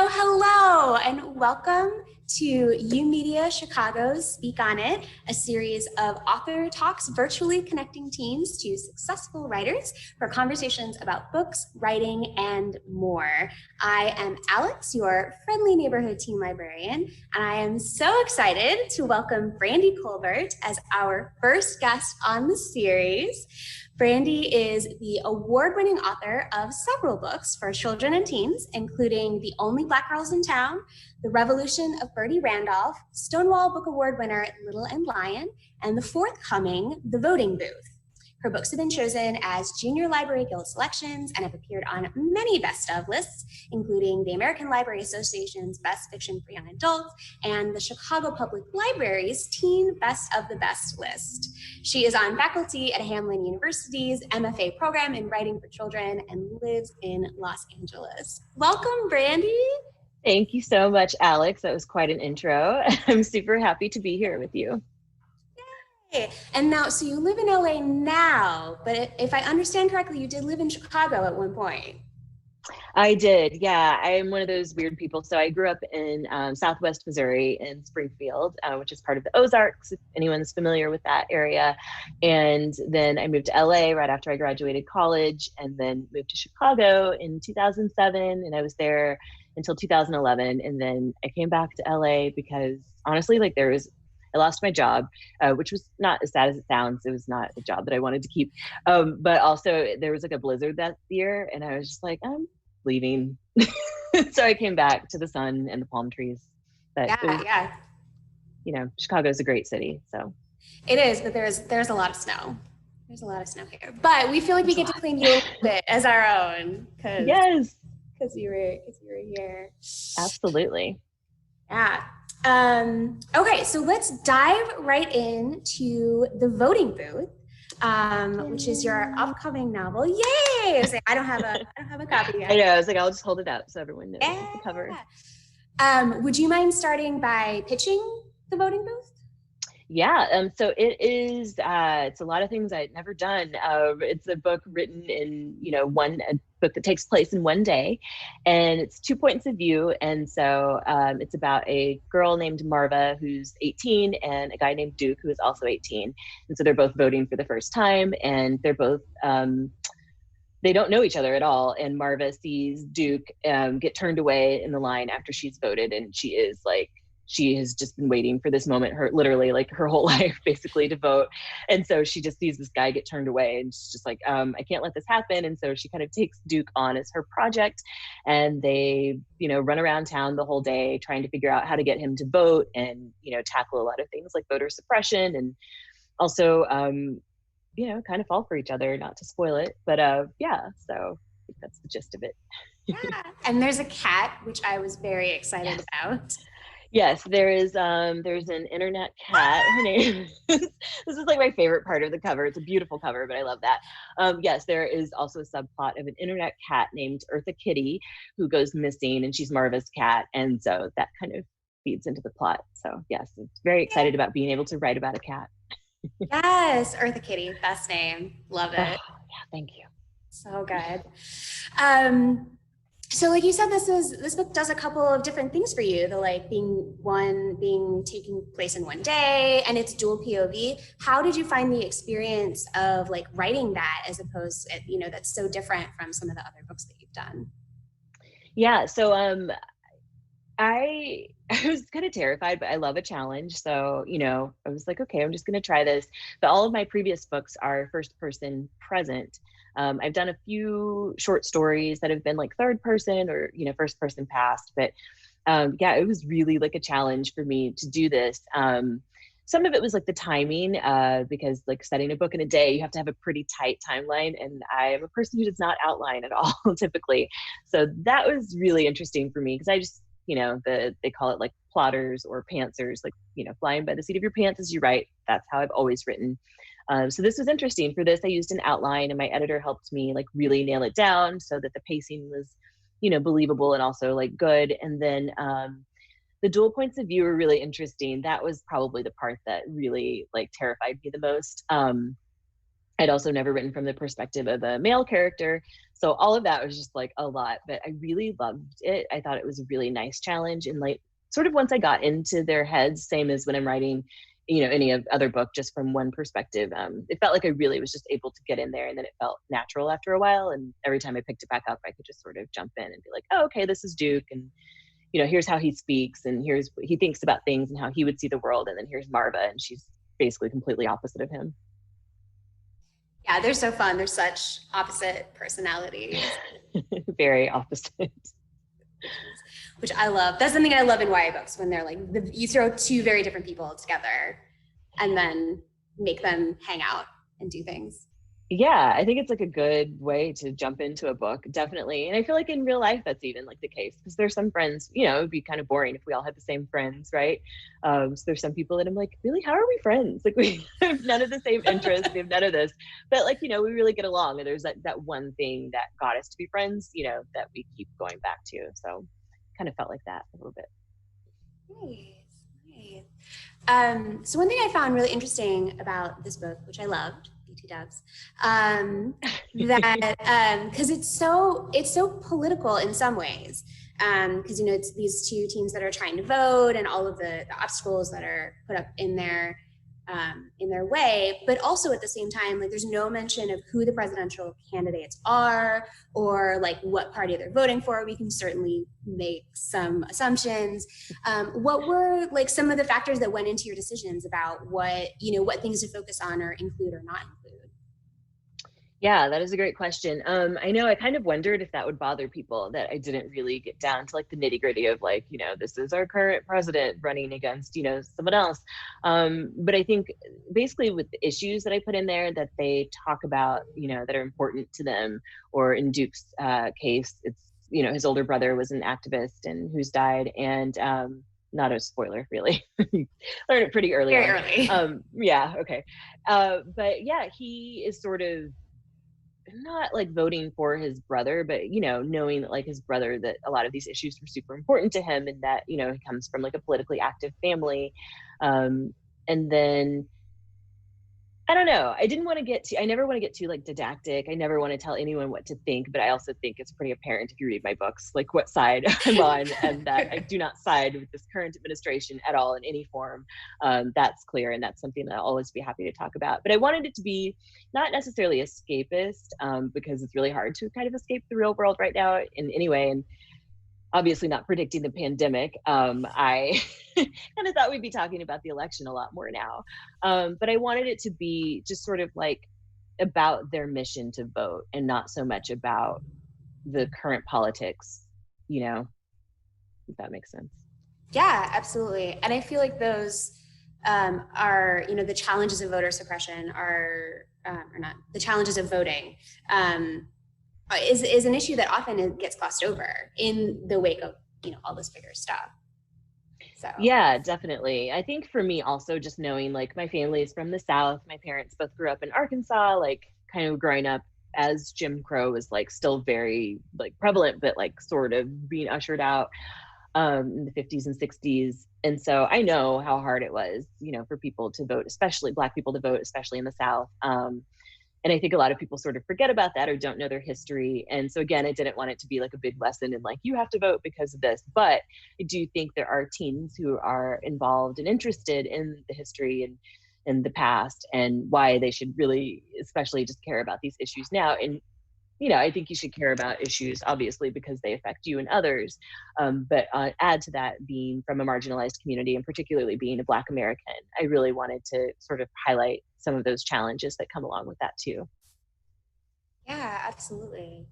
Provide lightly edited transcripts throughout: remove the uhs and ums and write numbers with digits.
Hello, and welcome to U Media Chicago's Speak On It, a series of author talks virtually connecting teens to successful writers for conversations about books, writing, and more. I am Alex, your friendly neighborhood teen librarian, and I am so excited to welcome Brandy Colbert as our first guest on the series. Brandy is the award-winning author of several books for children and teens, including The Only Black Girls in Town, The Revolution of Bertie Randolph, Stonewall Book Award winner Little and Lion, and the forthcoming The Voting Booth. Her books have been chosen as Junior Library Guild selections and have appeared on many best of lists, including the American Library Association's Best Fiction for Young Adults and the Chicago Public Library's Teen Best of the Best list. She is on faculty at Hamline University's MFA program in writing for children and lives in Los Angeles. Welcome, Brandy. Thank you so much, Alex. That was quite an intro. I'm super happy to be here with you. And now, so you live in LA now, but if I understand correctly, you did live in Chicago at one point. I did, yeah. I am one of those weird people. So I grew up in Southwest Missouri in Springfield, which is part of the Ozarks, if anyone's familiar with that area. And then I moved to LA right after I graduated college, and then moved to Chicago in 2007. And I was there until 2011. And then I came back to LA because honestly, I lost my job, which was not as sad as it sounds. It was not a job that I wanted to keep. But also there was like a blizzard that year, and I was just like, I'm leaving. So I came back to the sun and the palm trees. But yeah. You know, Chicago's a great city, so. It is, but there's a lot of snow. There's a lot of snow here. But we feel like we get to claim you a little bit as our own. Yes. Because you were here. Absolutely. Yeah. Okay, so let's dive right into The Voting Booth, which is your upcoming novel. Yay! I don't have a copy yet. I know. I was like, I'll just hold it up so everyone knows the cover. Would you mind starting by pitching The Voting Booth? Yeah, so it is, it's a lot of things I'd never done. It's a book written in, a book that takes place in one day, and it's 2 points of view. And so it's about a girl named Marva who's 18 and a guy named Duke who is also 18. And so they're both voting for the first time, and they're both, they don't know each other at all. And Marva sees Duke get turned away in the line after she's voted, and she has just been waiting for this moment, literally her whole life, basically, to vote. And so she just sees this guy get turned away, and she's just like, I can't let this happen. And so she kind of takes Duke on as her project, and they, run around town the whole day trying to figure out how to get him to vote, and, tackle a lot of things like voter suppression, and also, kind of fall for each other, not to spoil it. But yeah, so I think that's the gist of it. Yeah. And there's a cat, which I was very excited about. Yes, there's an internet cat. Her name, this is like my favorite part of the cover. It's a beautiful cover, but I love that. Yes, there is also a subplot of an internet cat named Eartha Kitty who goes missing, and she's Marva's cat. And so that kind of feeds into the plot. So yes, it's very excited about being able to write about a cat. Yes, Eartha Kitty, best name. Love it. Oh, yeah, thank you. So good. So like you said, this book does a couple of different things for you. The being taking place in one day, and it's dual POV. How did you find the experience of writing that, as opposed to, that's so different from some of the other books that you've done? Yeah, so I was kind of terrified, but I love a challenge. So, I was like, okay, I'm just going to try this. But all of my previous books are first person present. I've done a few short stories that have been third person or, first person past, but yeah, it was really a challenge for me to do this. Some of it was the timing, because setting a book in a day, you have to have a pretty tight timeline. And I am a person who does not outline at all typically. So that was really interesting for me, because I just, they call it plotters or pantsers, flying by the seat of your pants as you write. That's how I've always written. So this was interesting. For this, I used an outline, and my editor helped me really nail it down so that the pacing was, believable and also good. And then the dual points of view were really interesting. That was probably the part that really terrified me the most. I'd also never written from the perspective of a male character. So all of that was just like a lot, but I really loved it. I thought it was a really nice challenge. And like, sort of once I got into their heads, same as when I'm writing, any other book just from one perspective, it felt like I really was just able to get in there, and then it felt natural after a while. And every time I picked it back up, I could just sort of jump in and be like, oh, okay, this is Duke. And, here's how he speaks, and here's what he thinks about things and how he would see the world. And then here's Marva, and she's basically completely opposite of him. Yeah, they're so fun. They're such opposite personalities. Very opposite. Which I love. That's something I love in YA books, when they're like, you throw two very different people together and then make them hang out and do things. Yeah, I think it's like a good way to jump into a book, definitely. And I feel like in real life, that's even like the case, because there's some friends, it would be kind of boring if we all had the same friends, right? So there's some people that I'm like, really, how are we friends? Like, we have none of the same interests, we have none of this, but like, we really get along. And there's that one thing that got us to be friends, that we keep going back to. So kind of felt like that a little bit. Nice. So one thing I found really interesting about this book, which I loved, BT Dubs, that because it's so political in some ways, because it's these two teams that are trying to vote, and all of the obstacles that are put up in their way, but also at the same time, like, there's no mention of who the presidential candidates are, or like what party they're voting for. We can certainly make some assumptions. What were like some of the factors that went into your decisions about what things to focus on or include or not include? Yeah, that is a great question. I know I kind of wondered if that would bother people, that I didn't really get down to like the nitty gritty of like, this is our current president running against, someone else. But I think basically with the issues that I put in there that they talk about, that are important to them, or in Duke's case, it's, his older brother was an activist and who's died, and not a spoiler, really. Learned it pretty early. Very early. Yeah, okay. But yeah, he is sort of not like voting for his brother, but knowing that like his brother, that a lot of these issues were super important to him, and that he comes from like a politically active family, and then I don't know. I never want to get too like didactic. I never want to tell anyone what to think, but I also think it's pretty apparent if you read my books, like what side I'm on, and that I do not side with this current administration at all in any form. That's clear. And that's something that I'll always be happy to talk about. But I wanted it to be not necessarily escapist, because it's really hard to kind of escape the real world right now in any way. And obviously not predicting the pandemic. I kind of thought we'd be talking about the election a lot more now. But I wanted it to be just sort of like about their mission to vote, and not so much about the current politics, if that makes sense. Yeah, absolutely. And I feel like those are, the challenges of voter suppression are, or not, the challenges of voting, is an issue that often gets glossed over in the wake of all this bigger stuff. So yeah, definitely. I think for me also, just knowing like my family is from the South, my parents both grew up in Arkansas, like kind of growing up as Jim Crow was like still very like prevalent, but like sort of being ushered out in the 50s and 60s. And so I know how hard it was, for people to vote, especially Black people to vote, especially in the South. And I think a lot of people sort of forget about that or don't know their history. And so again, I didn't want it to be like a big lesson in like, you have to vote because of this. But I do think there are teens who are involved and interested in the history and the past, and why they should really, especially just care about these issues now. And I think you should care about issues, obviously, because they affect you and others. But add to that, being from a marginalized community, and particularly being a Black American, I really wanted to sort of highlight some of those challenges that come along with that too. Yeah, absolutely.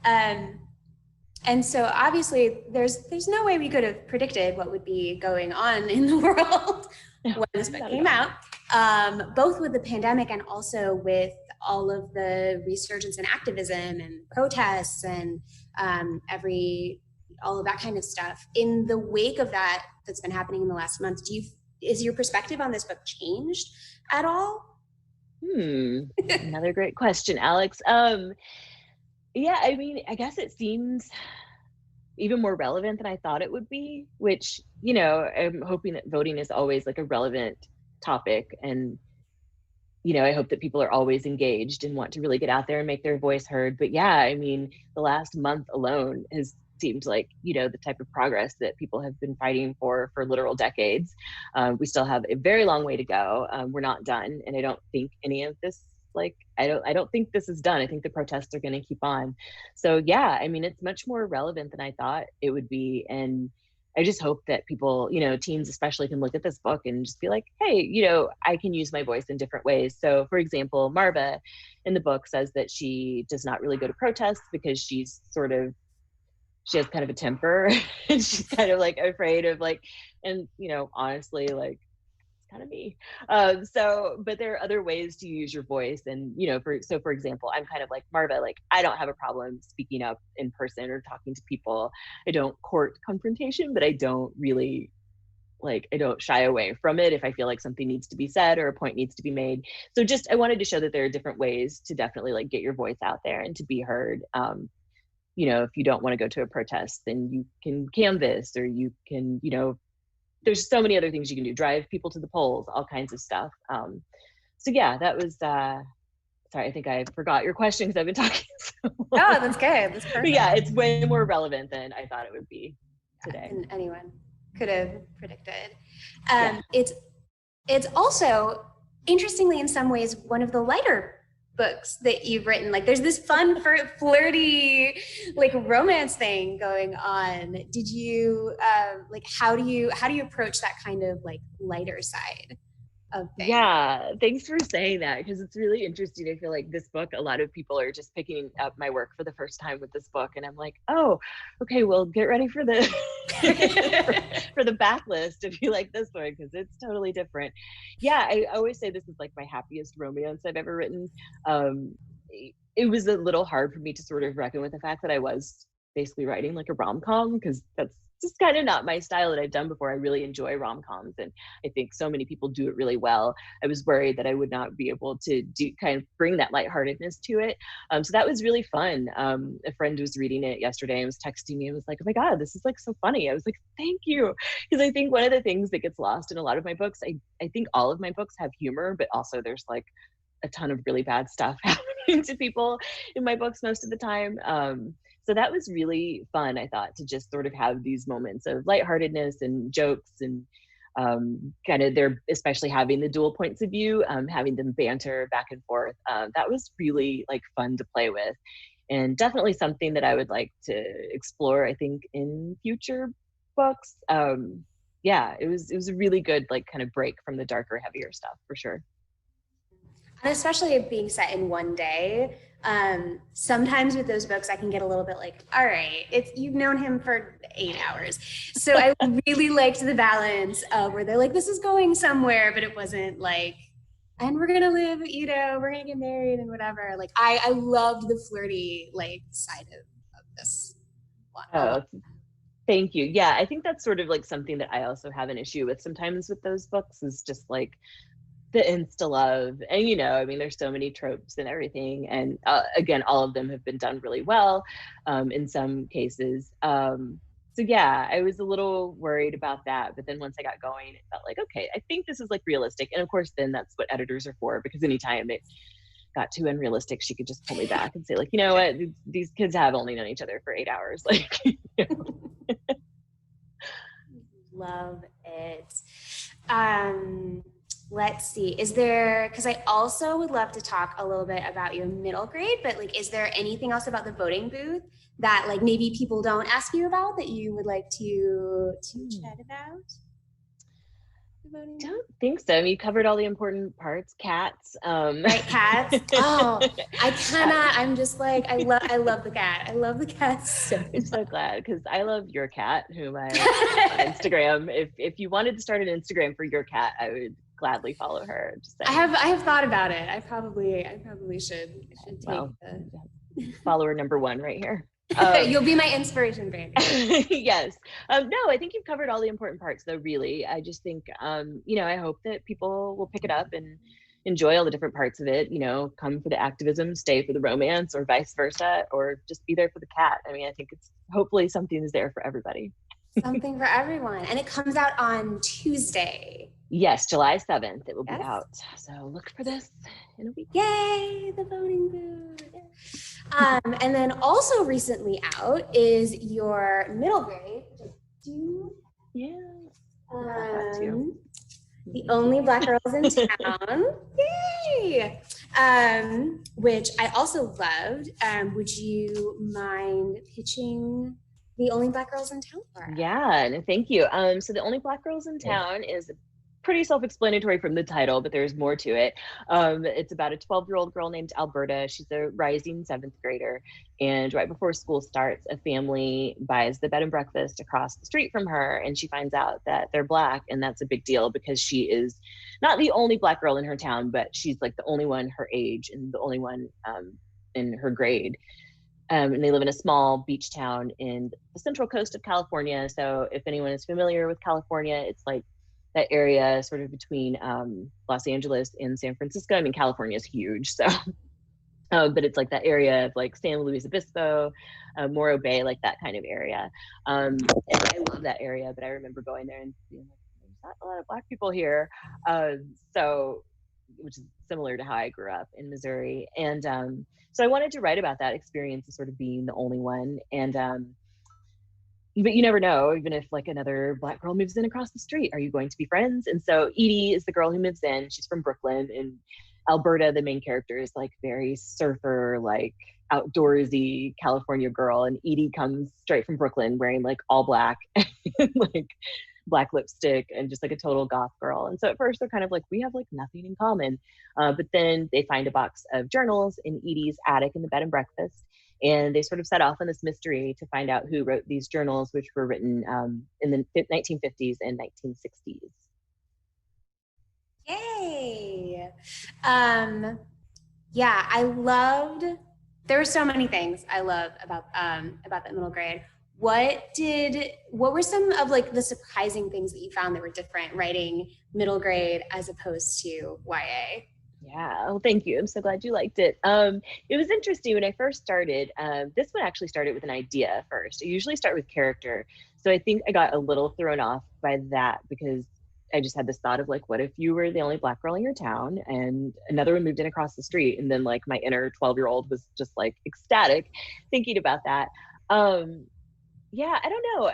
And so obviously there's no way we could have predicted what would be going on in the world when this book came out, both with the pandemic and also with all of the resurgence in activism and protests and all of that kind of stuff. In the wake of that's been happening in the last month, is your perspective on this book changed at all? Another great question, Alex. Yeah, I mean, I guess it seems even more relevant than I thought it would be, which, I'm hoping that voting is always like a relevant topic. And I hope that people are always engaged and want to really get out there and make their voice heard. But yeah, I mean, the last month alone has seemed like, the type of progress that people have been fighting for literal decades. We still have a very long way to go. We're not done. And I don't think any of this, I don't think this is done. I think the protests are going to keep on. So yeah, I mean, it's much more relevant than I thought it would be. And I just hope that people, teens especially, can look at this book and just be like, hey, I can use my voice in different ways. So for example, Marva in the book says that she does not really go to protests because she has kind of a temper and she's kind of afraid of and honestly, kind of me. But there are other ways to use your voice. And, for example, I'm kind of like Marva, I don't have a problem speaking up in person or talking to people. I don't court confrontation, but I don't really I don't shy away from it if I feel like something needs to be said or a point needs to be made. So I wanted to show that there are different ways to definitely get your voice out there and to be heard. If you don't want to go to a protest, then you can canvass, or you can, there's so many other things you can do, drive people to the polls, all kinds of stuff. So yeah, that was, sorry, I think I forgot your question because I've been talking so long. Oh, that's good. That's perfect. But yeah, it's way more relevant than I thought it would be today. And anyone could have predicted. It's also, interestingly, in some ways, one of the lighter books that you've written. There's this fun, flirty, romance thing going on. Did you, how do you approach that kind of lighter side of things? Yeah, thanks for saying that, because it's really interesting. I feel like this book, a lot of people are just picking up my work for the first time with this book, and I'm like, oh, okay, well, get ready for the for the backlist if you like this one, because it's totally different. Yeah, I always say this is my happiest romance I've ever written. It was a little hard for me to sort of reckon with the fact that I was basically writing a rom-com, because that's just kind of not my style that I've done before. I really enjoy rom-coms, and I think so many people do it really well. I was worried that I would not be able to bring that lightheartedness to it. So that was really fun. A friend was reading it yesterday and was texting me and was like, oh my God, this is so funny. I was like, thank you. Because I think one of the things that gets lost in a lot of my books, I think all of my books have humor, but also there's a ton of really bad stuff happening to people in my books most of the time. So that was really fun, I thought, to just sort of have these moments of lightheartedness and jokes, and kind of they're especially having the dual points of view, having them banter back and forth. That was really fun to play with, and definitely something that I would like to explore, I think, in future books. Yeah, it was a really good kind of break from the darker, heavier stuff, for sure. And especially it being set in one day. Sometimes with those books, I can get a little bit all right, you've known him for 8 hours. So I really liked the balance of where they're this is going somewhere, but it wasn't and we're going to live, we're going to get married and whatever. I loved the flirty, side of this one. Oh, thank you. Yeah, I think that's sort of something that I also have an issue with sometimes with those books, is just the insta love. And I mean, there's so many tropes and everything, and again, all of them have been done really well in some cases. So yeah, I was a little worried about that, but then once I got going, it felt okay, I think this is realistic. And of course, then that's what editors are for, because anytime it got too unrealistic, she could just pull me back and say you know what, these kids have only known each other for 8 hours. Love it. Let's see, because I also would love to talk a little bit about your middle grade, but is there anything else about the voting booth that maybe people don't ask you about that you would like to chat about? Don't think so. I mean, you covered all the important parts. Cats. Right, cats. Oh, I'm just I love the cat. I love the cat so much. I'm so glad, because I love your cat, whom I on Instagram. If you wanted to start an Instagram for your cat, I would gladly follow her. Just saying. I have thought about it. I probably should take follower number 1 right here. You'll be my inspiration, Brandy. Yes. No, I think you've covered all the important parts, though, really. I just think, I hope that people will pick it up and enjoy all the different parts of it, come for the activism, stay for the romance, or vice versa, or just be there for the cat. I mean, I think it's hopefully something is there for everybody. Something for everyone. And it comes out on Tuesday. Yes, July 7th, it will be Yes. out. So look for this in a week. Yay, the voting booth. And then also recently out is your middle grade. Yeah. The Only Black Girls in Town. Yay! Which I also loved. Would you mind pitching The Only Black Girls in Town for us? Yeah, and thank you. So The Only Black Girls in Town is pretty self-explanatory from the title, but there's more to it. It's about a 12-year-old girl named Alberta. She's a rising seventh grader. And right before school starts, a family buys the bed and breakfast across the street from her. And she finds out that they're Black. And that's a big deal because she is not the only Black girl in her town, but she's like the only one her age and the only one in her grade. And they live in a small beach town in the central coast of California. So if anyone is familiar with California, it's like that area sort of between Los Angeles and San Francisco. I mean, California is huge, so but it's like that area of like San Luis Obispo, Morro Bay, like that kind of area. And I love that area, but I remember going there and being like, there's not a lot of Black people here. So, which is similar to how I grew up in Missouri. And so I wanted to write about that experience of sort of being the only one. And but you never know, even if like another Black girl moves in across the street, are you going to be friends? And so Edie is the girl who moves in. She's from Brooklyn, and Alberta, the main character, is like very surfer, like outdoorsy California girl. And Edie comes straight from Brooklyn wearing like all Black, like Black lipstick and just like a total goth girl. And so at first they're kind of like, we have like nothing in common. But then they find a box of journals in Edie's attic in the bed and breakfast. And they sort of set off on this mystery to find out who wrote these journals, which were written in the 1950s and 1960s. Yay! Yeah, I loved. There were so many things I loved about that middle grade. What were some of like the surprising things that you found that were different writing middle grade as opposed to YA? Yeah, well, thank you. I'm so glad you liked it. It was interesting when I first started. This one actually started with an idea first. I usually start with character. So I think I got a little thrown off by that because I just had this thought of like, what if you were the only Black girl in your town and another one moved in across the street? And then like my inner 12-year-old was just like ecstatic thinking about that. Yeah, I don't know.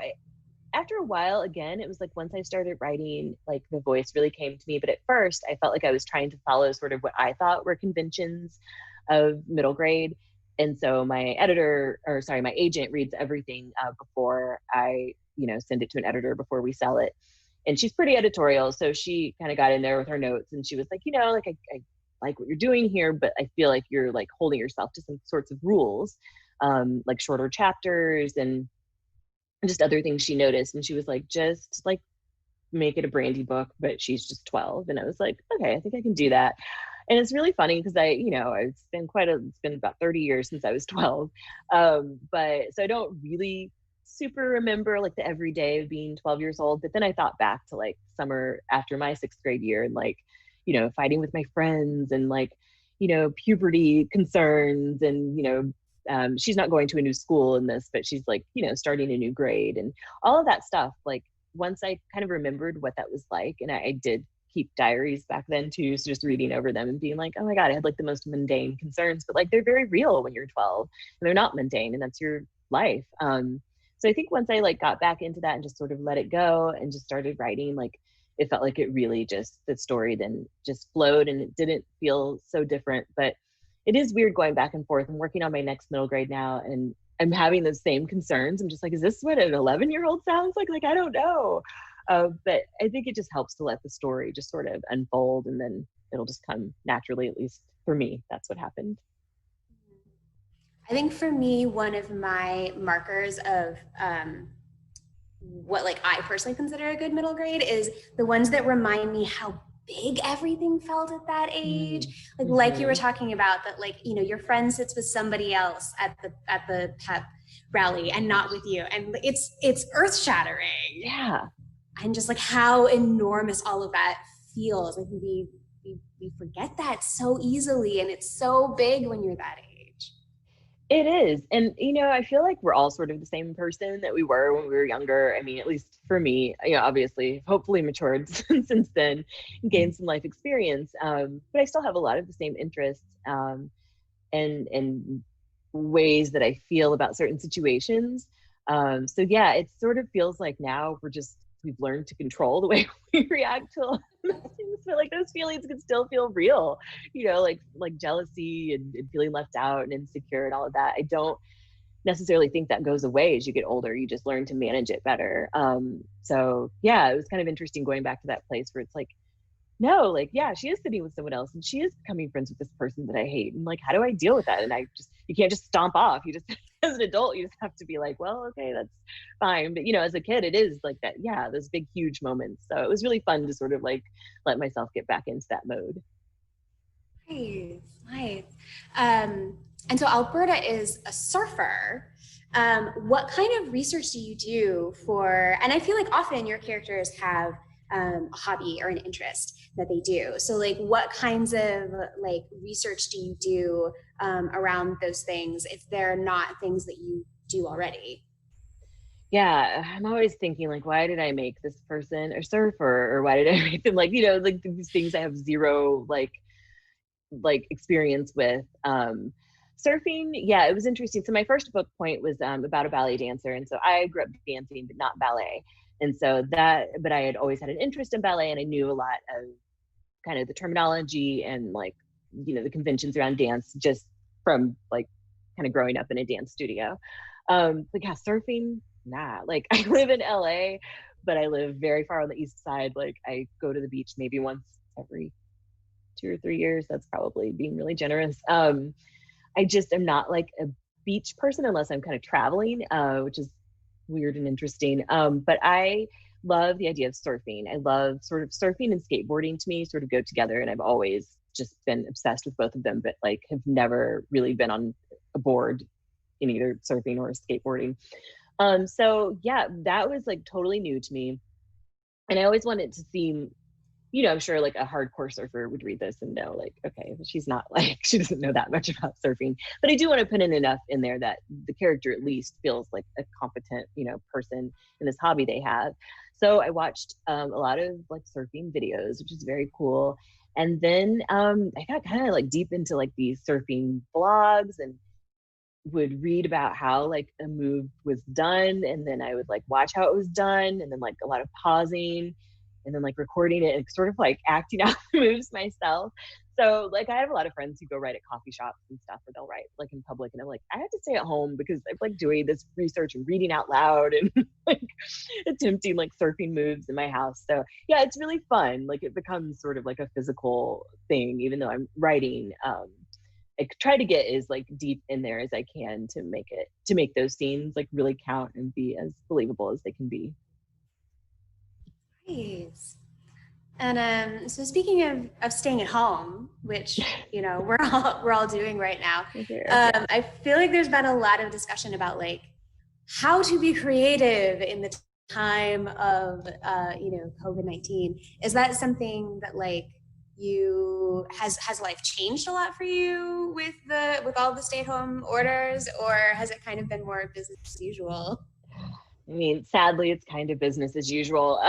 After a while, again, it was like once I started writing, like the voice really came to me. But at first, I felt like I was trying to follow sort of what I thought were conventions of middle grade. And so my agent reads everything before I, send it to an editor before we sell it. And she's pretty editorial. So she kind of got in there with her notes and she was like, like I like what you're doing here, but I feel like you're like holding yourself to some sorts of rules, like shorter chapters and just other things she noticed. And she was like, just like make it a Brandy book, but she's just 12. And I was like, okay, I think I can do that. And it's really funny because it's been about 30 years since I was 12. But so I don't really super remember like the everyday of being 12 years old. But then I thought back to like summer after my 6th grade year and like, fighting with my friends and like, puberty concerns and, she's not going to a new school in this, but she's like, starting a new grade and all of that stuff. Like once I kind of remembered what that was like, and I did keep diaries back then too, so just reading over them and being like, oh my God, I had like the most mundane concerns, but like they're very real when you're 12 and they're not mundane and that's your life. So I think once I like got back into that and just sort of let it go and just started writing, like it felt like it really just, the story then just flowed and it didn't feel so different. But it is weird going back and forth. I'm working on my next middle grade now and I'm having those same concerns. I'm just like, is this what an 11-year-old sounds like? Like, I don't know. But I think it just helps to let the story just sort of unfold and then it'll just come naturally, at least for me. That's what happened. I think for me, one of my markers of what like I personally consider a good middle grade is the ones that remind me how big everything felt at that age. Like you were talking about that, like, your friend sits with somebody else at the pep rally and not with you. And it's earth shattering. Yeah. And just like how enormous all of that feels. Like we forget that so easily and it's so big when you're that age. It is. And, I feel like we're all sort of the same person that we were when we were younger. I mean, at least for me, obviously, hopefully matured since then, gained some life experience. But I still have a lot of the same interests, and ways that I feel about certain situations. So yeah, it sort of feels like now we've learned to control the way we react to a lot of things, but like those feelings can still feel real, like jealousy and feeling left out and insecure and all of that. I don't necessarily think that goes away as you get older. You just learn to manage it better. So yeah, it was kind of interesting going back to that place where it's like, no, like, yeah, she is sitting with someone else and she is becoming friends with this person that I hate. And like, how do I deal with that? And you can't just stomp off. You just, as an adult, you just have to be like, well, okay, that's fine. But, as a kid, it is like that. Yeah, those big, huge moments. So it was really fun to sort of like let myself get back into that mode. Nice, nice. And so Alberta is a surfer. What kind of research do you do for, and I feel like often your characters have a hobby or an interest that they do. So like what kinds of like research do you do around those things if they're not things that you do already? Yeah, I'm always thinking like, why did I make this person a surfer? Or why did I make them like, like these things I have zero like experience with. Surfing, yeah, it was interesting. So my first book point was about a ballet dancer, and so I grew up dancing but not ballet, and so but I had always had an interest in ballet, and I knew a lot of kind of the terminology and like the conventions around dance just from like kind of growing up in a dance studio. But yeah, surfing, nah. Like I live in LA, but I live very far on the east side. Like I go to the beach maybe once every 2 or 3 years. That's probably being really generous. I just am not like a beach person unless I'm kind of traveling, which is weird and interesting. But I love the idea of surfing. I love sort of surfing and skateboarding to me sort of go together. And I've always just been obsessed with both of them, but like have never really been on a board in either surfing or skateboarding. So yeah, that was like totally new to me. And I always wanted to seem, I'm sure like a hardcore surfer would read this and know like, okay, she's not like, she doesn't know that much about surfing. But I do want to put in enough in there that the character at least feels like a competent, person in this hobby they have. So I watched a lot of like surfing videos, which is very cool. And then I got kind of like deep into like these surfing blogs and would read about how like a move was done, and then I would like watch how it was done, and then like a lot of pausing and then like recording it and sort of like acting out the moves myself. So like I have a lot of friends who go write at coffee shops and stuff, or they'll write like in public, and I'm like, I have to stay at home because I'm like doing this research and reading out loud and like attempting like surfing moves in my house. So yeah, it's really fun. Like it becomes sort of like a physical thing, even though I'm writing. I try to get as like deep in there as I can to make those scenes like really count and be as believable as they can be. Nice. And so speaking of staying at home, which we're all doing right now, I feel like there's been a lot of discussion about like how to be creative in the time of COVID-19. Is that something that like you has life changed a lot for you with all the stay-at-home orders, or has it kind of been more business as usual? I mean, sadly, it's kind of business as usual.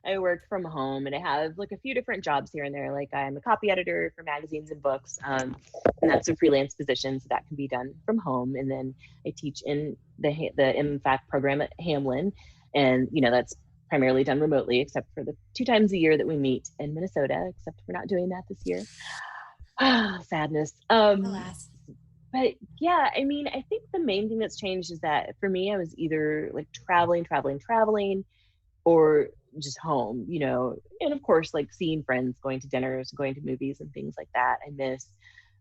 I work from home and I have like a few different jobs here and there. Like I'm a copy editor for magazines and books, and that's a freelance position, so that can be done from home. And then I teach in the MFAC program at Hamline, and that's primarily done remotely, except for the 2 times a year that we meet in Minnesota. Except we're not doing that this year. Sadness. Alas. But yeah, I mean, I think the main thing that's changed is that for me, I was either like traveling, or just home, and of course, like seeing friends, going to dinners, going to movies and things like that, I miss.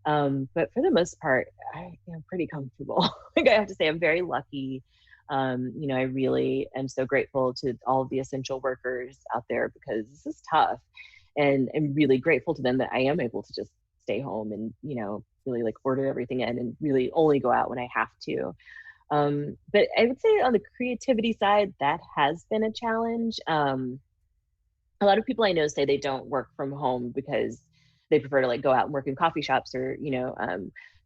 But for the most part, I am pretty comfortable. Like I have to say, I'm very lucky. I really am so grateful to all of the essential workers out there because this is tough. And I'm really grateful to them that I am able to just stay home and, really like order everything in and really only go out when I have to. But I would say on the creativity side, that has been a challenge. A lot of people I know say they don't work from home because they prefer to like go out and work in coffee shops or,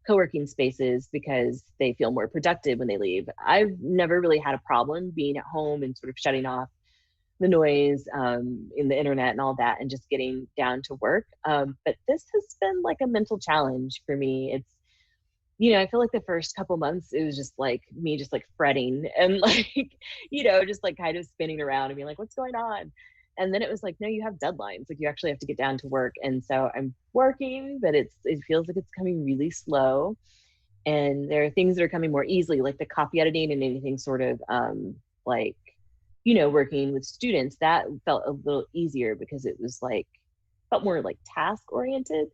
co-working spaces because they feel more productive when they leave. I've never really had a problem being at home and sort of shutting off the noise in the internet and all that and just getting down to work. But this has been like a mental challenge for me. It's, I feel like the first couple months, it was just like me just like fretting and like, just like kind of spinning around and being like, what's going on? And then it was like, no, you have deadlines. Like you actually have to get down to work. And so I'm working, but it feels like it's coming really slow. And there are things that are coming more easily, like the copy editing and anything sort of like, working with students, that felt a little easier because it was like, felt more like task oriented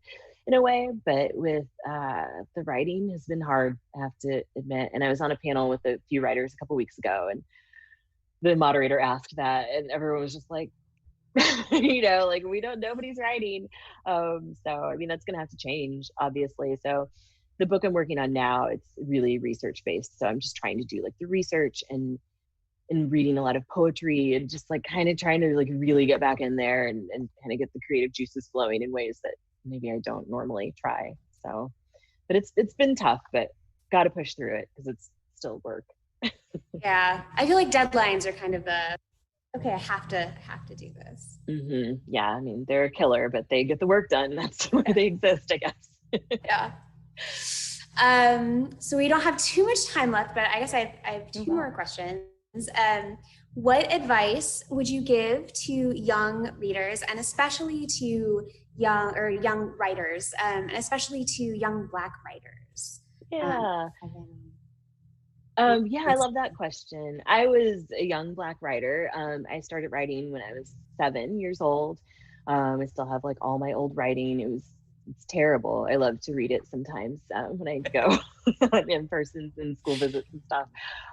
in a way. But with the writing has been hard, I have to admit. And I was on a panel with a few writers a couple weeks ago, and the moderator asked that, and everyone was just like, like nobody's writing. So I mean, that's gonna have to change, obviously. So the book I'm working on now, it's really research based. So I'm just trying to do like the research and reading a lot of poetry and just like kind of trying to like really get back in there and kind of get the creative juices flowing in ways that maybe I don't normally try. So, but it's been tough, but got to push through it because it's still work. Yeah, I feel like deadlines are kind of okay, I have to do this. Mm-hmm. Yeah, I mean, they're a killer, but they get the work done. That's why they exist, I guess. Yeah. So we don't have too much time left, but I guess I have two more questions. What advice would you give to young readers, and especially to young writers, and especially to young Black writers? Yeah. I love that question. I was a young Black writer. I started writing when I was 7 years old. I still have like all my old writing. It's terrible. I love to read it sometimes when I go in person and school visits and stuff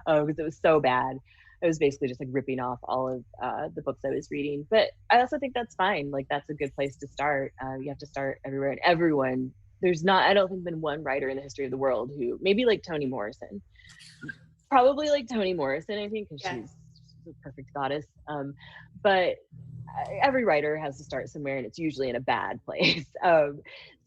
because it was so bad. I was basically just like ripping off all of the books I was reading. But I also think that's fine. Like that's a good place to start. You have to start everywhere, and everyone. I don't think been one writer in the history of the world who, maybe like Toni Morrison, probably like Toni Morrison, I think, because she's a perfect goddess. But every writer has to start somewhere, and it's usually in a bad place. So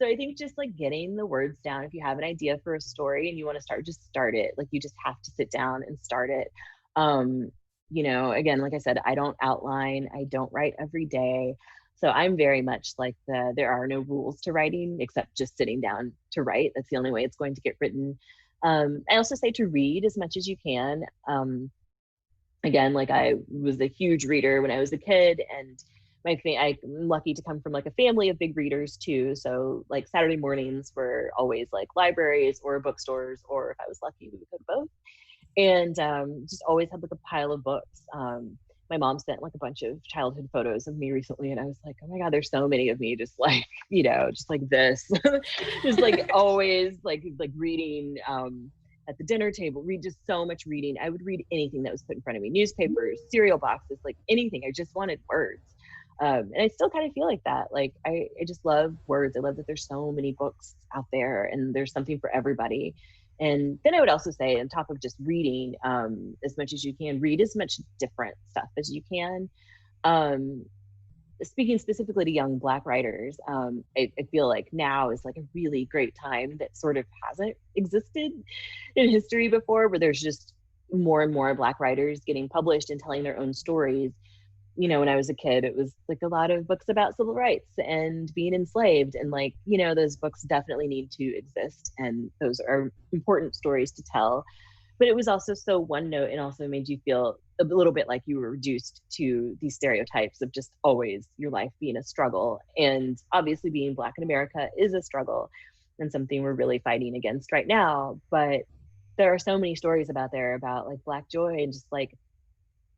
I think just like getting the words down. If you have an idea for a story and you want to start, just start it. Like you just have to sit down and start it. Again, like I said, I don't outline. I don't write every day. So I'm very much like there are no rules to writing except just sitting down to write. That's the only way it's going to get written. I also say to read as much as you can. Again, like I was a huge reader when I was a kid, and I'm lucky to come from like a family of big readers too. So like Saturday mornings were always like libraries or bookstores, or if I was lucky, we would go to both. And just always had like a pile of books. My mom sent like a bunch of childhood photos of me recently, and I was like, oh my God, there's so many of me just like, just like this, just like always like reading at the dinner table, read just so much reading. I would read anything that was put in front of me, newspapers, cereal boxes, like anything. I just wanted words. And I still kind of feel like that. Like I just love words. I love that there's so many books out there and there's something for everybody. And then I would also say, on top of just reading as much as you can, read as much different stuff as you can. Speaking specifically to young Black writers, I feel like now is like a really great time that sort of hasn't existed in history before, where there's just more and more Black writers getting published and telling their own stories. When I was a kid, it was like a lot of books about civil rights and being enslaved, and like, those books definitely need to exist, and those are important stories to tell. But it was also so one note, and also made you feel a little bit like you were reduced to these stereotypes of just always your life being a struggle. And obviously being Black in America is a struggle and something we're really fighting against right now. But there are so many stories about like Black joy, and just like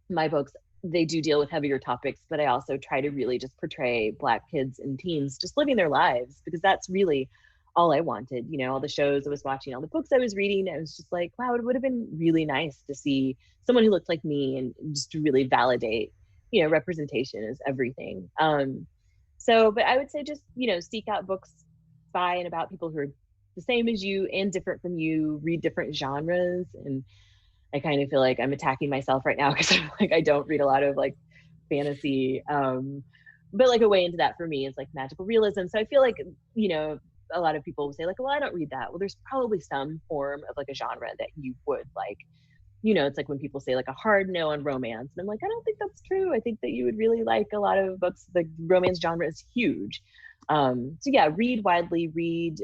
my books, they do deal with heavier topics, but I also try to really just portray Black kids and teens just living their lives, because that's really all I wanted. All the shows I was watching, all the books I was reading, I was just like, wow, it would have been really nice to see someone who looked like me, and just to really validate, representation is everything. But I would say just, seek out books by and about people who are the same as you and different from you, read different genres. And I kind of feel like I'm attacking myself right now because I'm like, I don't read a lot of like fantasy, but like a way into that for me is like magical realism. So I feel like, a lot of people will say like, well, I don't read that. Well, there's probably some form of like a genre that you would like. It's like when people say like a hard no on romance, and I'm like, I don't think that's true. I think that you would really like a lot of books. The romance genre is huge. So yeah, read widely, read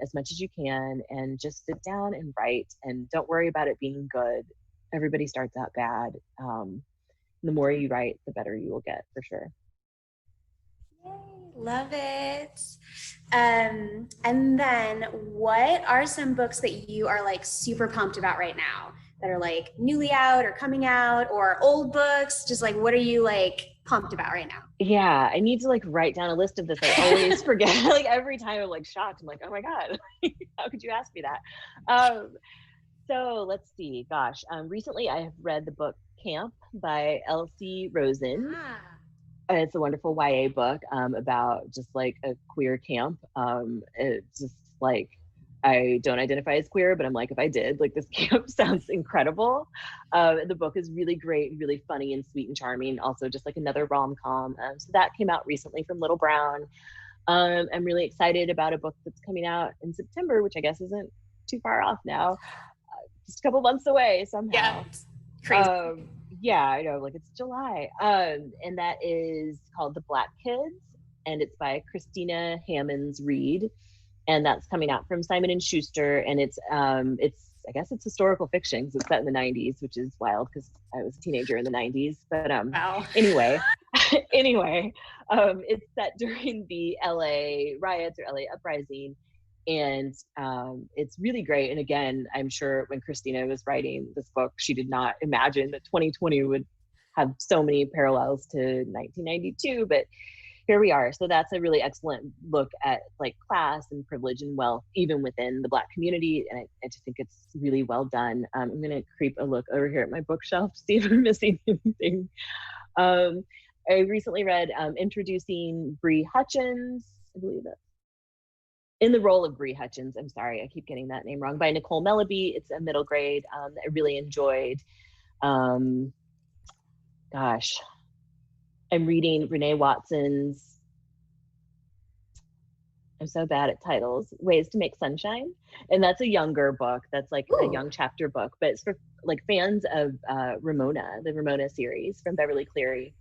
as much as you can, and just sit down and write, and don't worry about it being good. Everybody starts out bad. The more you write, the better you will get, for sure. Yay, love it. And then what are some books that you are like super pumped about right now that are like newly out or coming out, or old books? Just like, what are you like pumped about right now? Yeah, I need to like write down a list of this. I always forget. Like every time I'm like shocked. I'm like, oh my God, how could you ask me that? So let's see. Gosh, recently I have read the book Camp by Elsie Rosen. Ah, It's a wonderful YA book about just like a queer camp. It's just like, I don't identify as queer, but I'm like, if I did, like this camp sounds incredible. The book is really great, really funny and sweet and charming. Also just like another rom-com. So that came out recently from Little Brown. I'm really excited about a book that's coming out in September, which I guess isn't too far off now. Just a couple months away somehow. yeah, crazy. Yeah, I know, like it's July. And that is called The Black Kids, and it's by Christina Hammonds Reed, and that's coming out from Simon and Schuster. And it's I guess it's historical fiction because it's set in the 90s, which is wild because I was a teenager in the 90s. But Wow. anyway, it's set during the LA riots or LA uprising. And it's really great. And again, I'm sure when Christina was writing this book, she did not imagine that 2020 would have so many parallels to 1992, but here we are. So that's a really excellent look at like class and privilege and wealth, even within the Black community. And I just think it's really well done. I'm going to creep a look over here at my bookshelf to see if I'm missing anything. I recently read Introducing Bree Hutchins, I believe that's In the Role of Bree Hutchins. I'm sorry, I keep getting that name wrong, by Nicole Melleby. It's a middle grade that I really enjoyed. Gosh, I'm reading Renee Watson's, I'm so bad at titles, Ways to Make Sunshine. And that's a younger book. That's like a young chapter book, but it's for like fans of Ramona, the Ramona series from Beverly Cleary.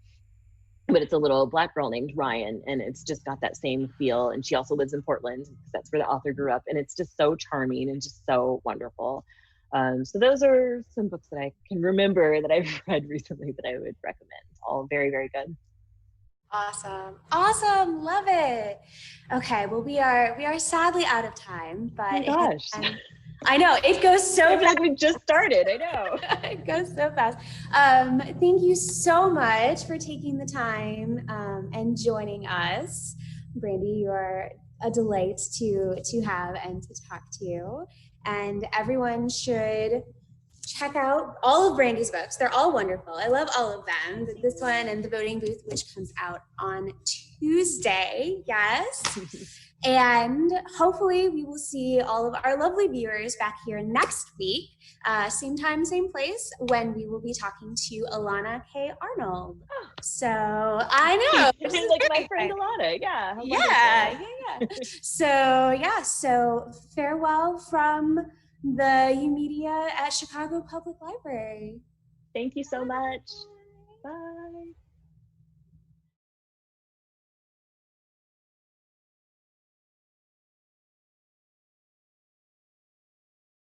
But it's a little Black girl named Ryan, and it's just got that same feel. And she also lives in Portland because that's where the author grew up. And it's just so charming and just so wonderful. So those are some books that I can remember that I've read recently that I would recommend. All very, very good. Awesome, love it. Okay, well we are sadly out of time, but oh my gosh. I know it goes so fast. Like we just started. I know. It goes so fast. Thank you so much for taking the time and joining us. Brandy, you are a delight to have and to talk to. And everyone should check out all of Brandy's books. They're all wonderful. I love all of them. This one and The Voting Booth, which comes out on Tuesday. Yes. And hopefully we will see all of our lovely viewers back here next week, same time, same place, when we will be talking to Alana K. Arnold. So I know. Like my friend Alana. Yeah. Yeah. So farewell from the YOUmedia at Chicago Public Library. Thank you so much. Bye.